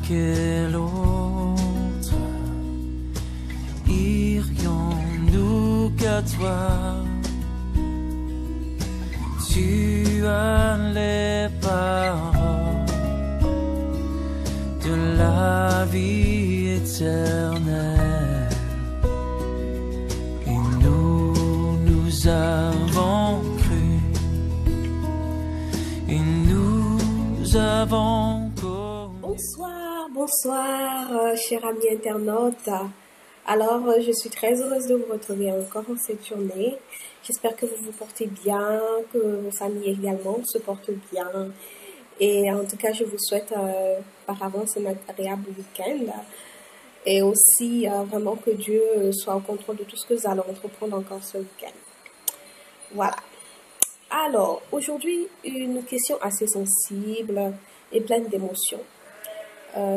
quel autre irions-nous qu'à toi? Tu as les paroles de la vie éternelle, et nous avons cru, et nous avons connu. Bonsoir, chers amis internautes. Alors, je suis très heureuse de vous retrouver encore en cette journée. J'espère que vous vous portez bien, que vos familles également se portent bien. Et en tout cas, je vous souhaite par avance un agréable week-end. Et aussi, vraiment que Dieu soit au contrôle de tout ce que vous allez entreprendre encore ce week-end. Voilà. Alors, aujourd'hui, une question assez sensible et pleine d'émotions.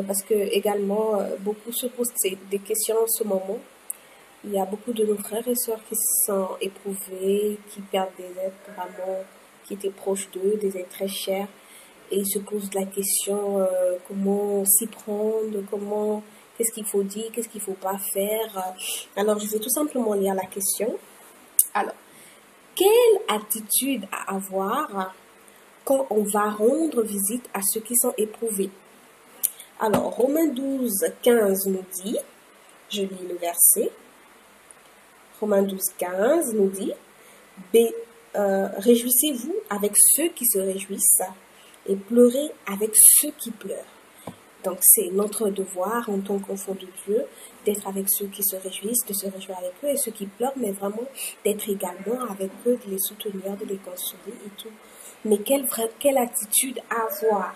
Parce que également, beaucoup se posent des questions en ce moment. Il y a beaucoup de nos frères et sœurs qui sont éprouvés, qui perdent des êtres vraiment qui étaient proches d'eux, des êtres très chers. Et ils se posent la question comment s'y prendre, qu'est-ce qu'il faut dire, qu'est-ce qu'il ne faut pas faire. Alors, je vais tout simplement lire la question. Alors, quelle attitude à avoir quand on va rendre visite à ceux qui sont éprouvés? Alors, Romains 12, 15 nous dit, je lis le verset, Romains 12, 15 nous dit, réjouissez-vous avec ceux qui se réjouissent et pleurez avec ceux qui pleurent. Donc, c'est notre devoir en tant qu'enfant de Dieu d'être avec ceux qui se réjouissent, de se réjouir avec eux, et ceux qui pleurent, mais vraiment d'être également avec eux, de les soutenir, de les consoler et tout. Mais quelle attitude avoir?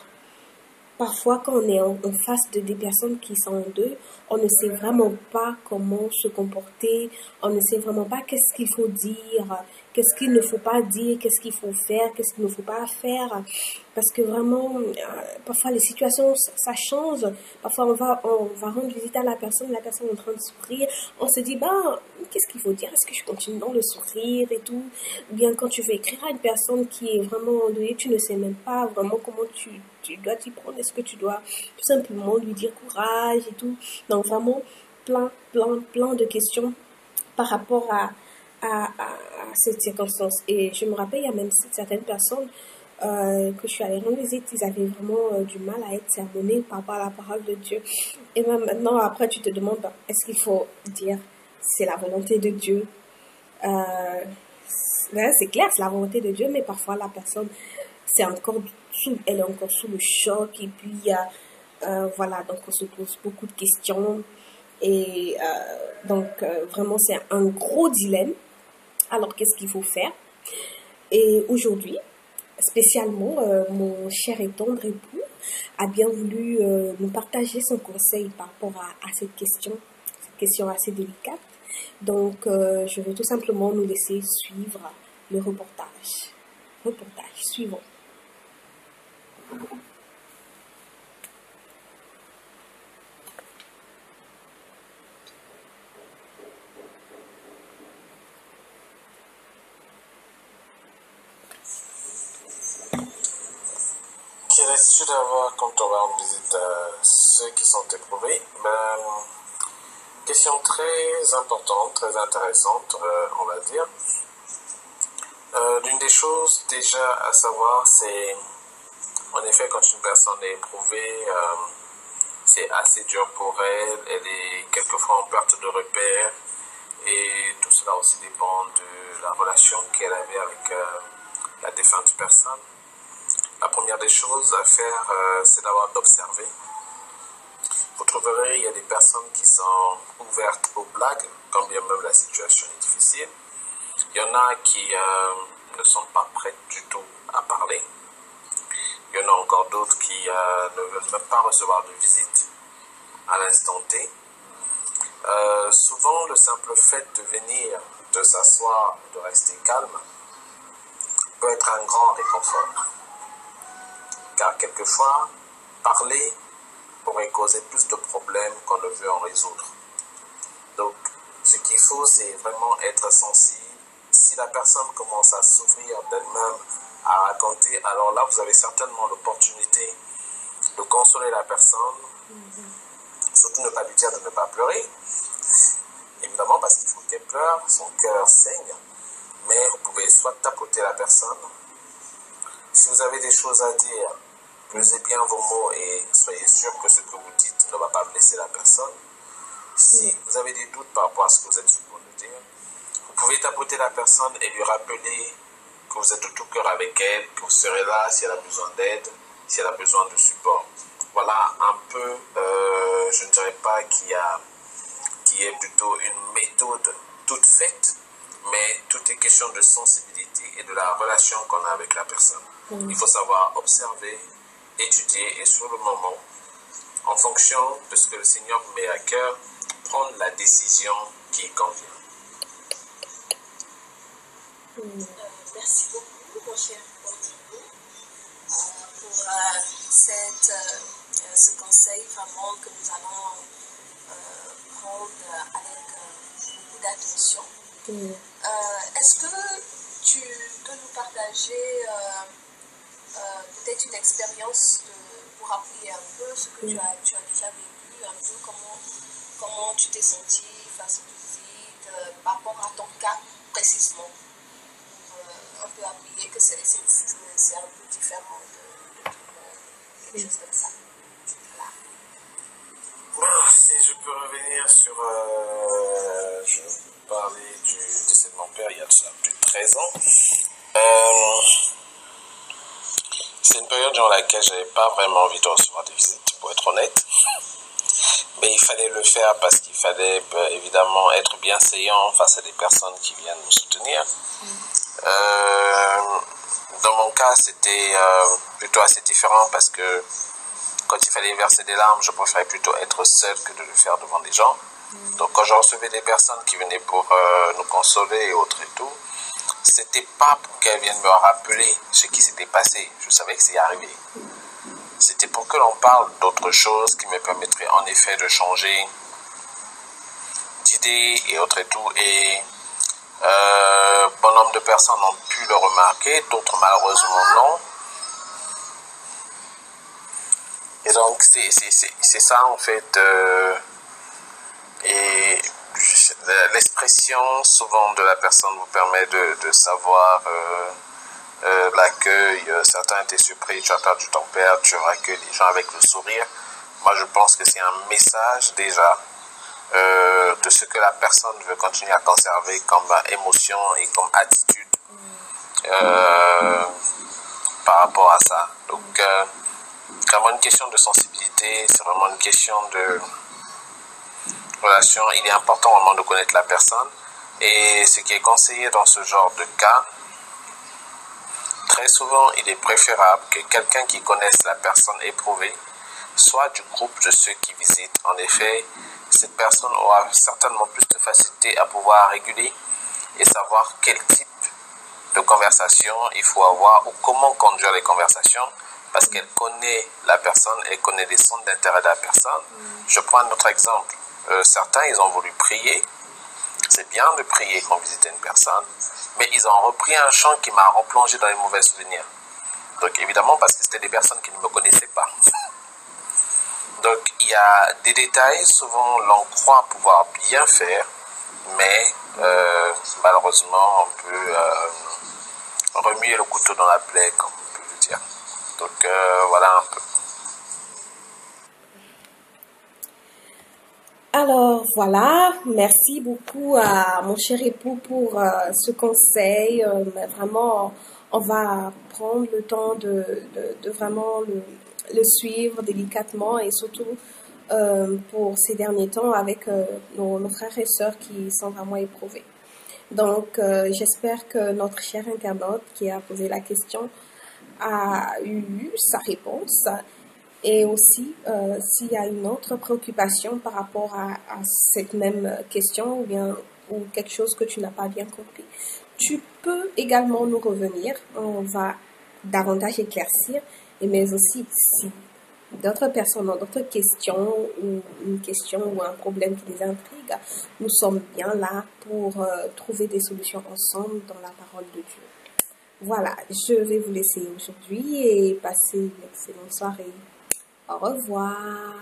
Parfois, quand on est en face de des personnes qui sont en deuil, on ne sait vraiment pas comment se comporter, on ne sait vraiment pas qu'est-ce qu'il faut dire, qu'est-ce qu'il ne faut pas dire, qu'est-ce qu'il faut faire, qu'est-ce qu'il ne faut pas faire. Parce que vraiment, parfois les situations, ça change. Parfois, on va rendre visite à la personne est en train de sourire. On se dit, qu'est-ce qu'il faut dire? Est-ce que je continue dans le sourire et tout? Ou bien quand tu veux écrire à une personne qui est vraiment endeuillée, tu ne sais même pas vraiment comment tu dois t'y prendre. Est-ce que tu dois tout simplement lui dire courage et tout? Donc vraiment, plein de questions par rapport à cette circonstance. Et je me rappelle, il y a même certaines personnes que je suis allée rendre visite, ils avaient vraiment du mal à être sermonnés par rapport à la parole de Dieu. Et même maintenant, après, tu te demandes, est-ce qu'il faut dire c'est la volonté de Dieu? C'est clair, c'est la volonté de Dieu, mais parfois la personne, elle est encore sous le choc, et puis voilà, donc on se pose beaucoup de questions. Et donc, vraiment, c'est un gros dilemme. Alors, qu'est-ce qu'il faut faire? Et aujourd'hui, spécialement, mon cher et tendre époux a bien voulu nous partager son conseil par rapport à cette question assez délicate. Donc, je vais tout simplement nous laisser suivre le reportage. Reportage suivant. Quelle attitude avoir quand on va en visite à ceux qui sont éprouvés? Question très importante, très intéressante, on va dire. L'une des choses déjà à savoir, c'est en effet quand une personne est éprouvée, c'est assez dur pour elle, elle est quelquefois en perte de repère, et tout cela aussi dépend de la relation qu'elle avait avec la défunte personne. La première des choses à faire, c'est d'avoir d'observer. Vous trouverez, il y a des personnes qui sont ouvertes aux blagues, quand bien même la situation est difficile. Il y en a qui ne sont pas prêtes du tout à parler. Il y en a encore d'autres qui ne veulent même pas recevoir de visite à l'instant T. Souvent, le simple fait de venir, de s'asseoir, de rester calme, peut être un grand réconfort. Car quelquefois, parler pourrait causer plus de problèmes qu'on ne veut en résoudre. Donc, ce qu'il faut, c'est vraiment être sensible. Si la personne commence à s'ouvrir d'elle-même, à raconter, alors là, vous avez certainement l'opportunité de consoler la personne, surtout ne pas lui dire de ne pas pleurer, évidemment parce qu'il faut qu'elle pleure, son cœur saigne, mais vous pouvez soit tapoter la personne. Si vous avez des choses à dire, pesez bien vos mots et soyez sûr que ce que vous dites ne va pas blesser la personne. Si vous avez des doutes par rapport à ce que vous êtes supposé dire, vous pouvez tapoter la personne et lui rappeler que vous êtes de tout cœur avec elle, que vous serez là si elle a besoin d'aide, si elle a besoin de support. Voilà un peu, je ne dirais pas qui est plutôt une méthode toute faite, mais tout est question de sensibilité et de la relation qu'on a avec la personne. Il faut savoir observer, étudier et sur le moment, en fonction de ce que le Seigneur vous met à cœur, prendre la décision qui convient. Merci beaucoup, mon cher Olivier, pour ce conseil vraiment que nous allons prendre avec beaucoup d'attention. Est-ce que tu peux nous partager peut-être une expérience pour appuyer un peu ce que tu as déjà vécu, un peu comment tu t'es senti face aux visites, par rapport à ton cas précisément, pour un peu appuyer que c'est un peu différent de tout le monde, quelque chose comme ça. Voilà. Bon, si je peux revenir sur... je vais parler du décès de mon père il y a déjà plus de 13 ans. C'est une période dans laquelle je n'avais pas vraiment envie de recevoir des visites, pour être honnête. Mais il fallait le faire parce qu'il fallait évidemment être bienséant face à des personnes qui viennent nous soutenir. Dans mon cas, c'était plutôt assez différent parce que quand il fallait verser des larmes, je préférais plutôt être seul que de le faire devant des gens. Donc quand je recevais des personnes qui venaient pour nous consoler et autres et tout, c'était pas pour qu'elles viennent me rappeler ce qui s'était passé. Je savais que c'est arrivé. C'était pour que l'on parle d'autres choses qui me permettraient en effet de changer d'idées et autres et tout. Et bon nombre de personnes ont pu le remarquer, d'autres malheureusement non. Et donc c'est ça en fait. Et l'expression souvent de la personne vous permet de savoir l'accueil. Certains étaient surpris, tu as perdu ton père, tu accueilles les gens avec le sourire. Moi je pense que c'est un message déjà de ce que la personne veut continuer à conserver comme émotion et comme attitude par rapport à ça. Donc c'est vraiment une question de sensibilité, c'est vraiment une question de relation. Il est important vraiment de connaître la personne et ce qui est conseillé dans ce genre de cas, très souvent il est préférable que quelqu'un qui connaisse la personne éprouvée soit du groupe de ceux qui visitent. En effet, cette personne aura certainement plus de facilité à pouvoir réguler et savoir quel type de conversation il faut avoir ou comment conduire les conversations parce qu'elle connaît la personne, elle connaît les centres d'intérêt de la personne. Je prends un autre exemple. Certains, ils ont voulu prier. C'est bien de prier quand vous visitez une personne, mais ils ont repris un chant qui m'a replongé dans les mauvais souvenirs. Donc évidemment, parce que c'était des personnes qui ne me connaissaient pas. Donc il y a des détails, souvent l'on croit pouvoir bien faire, mais malheureusement on peut remuer le couteau dans la plaie, comme on peut le dire. Donc voilà un peu. Alors voilà, merci beaucoup à mon cher époux pour ce conseil. Vraiment, on va prendre le temps de vraiment le suivre délicatement et surtout pour ces derniers temps avec nos frères et sœurs qui sont vraiment éprouvés. Donc j'espère que notre cher internaute qui a posé la question a eu sa réponse. Et aussi, s'il y a une autre préoccupation par rapport à cette même question ou quelque chose que tu n'as pas bien compris, tu peux également nous revenir. On va davantage éclaircir. Mais aussi, si d'autres personnes ont d'autres questions ou une question ou un problème qui les intrigue, nous sommes bien là pour trouver des solutions ensemble dans la parole de Dieu. Voilà, je vais vous laisser aujourd'hui et passer une excellente soirée. Au revoir.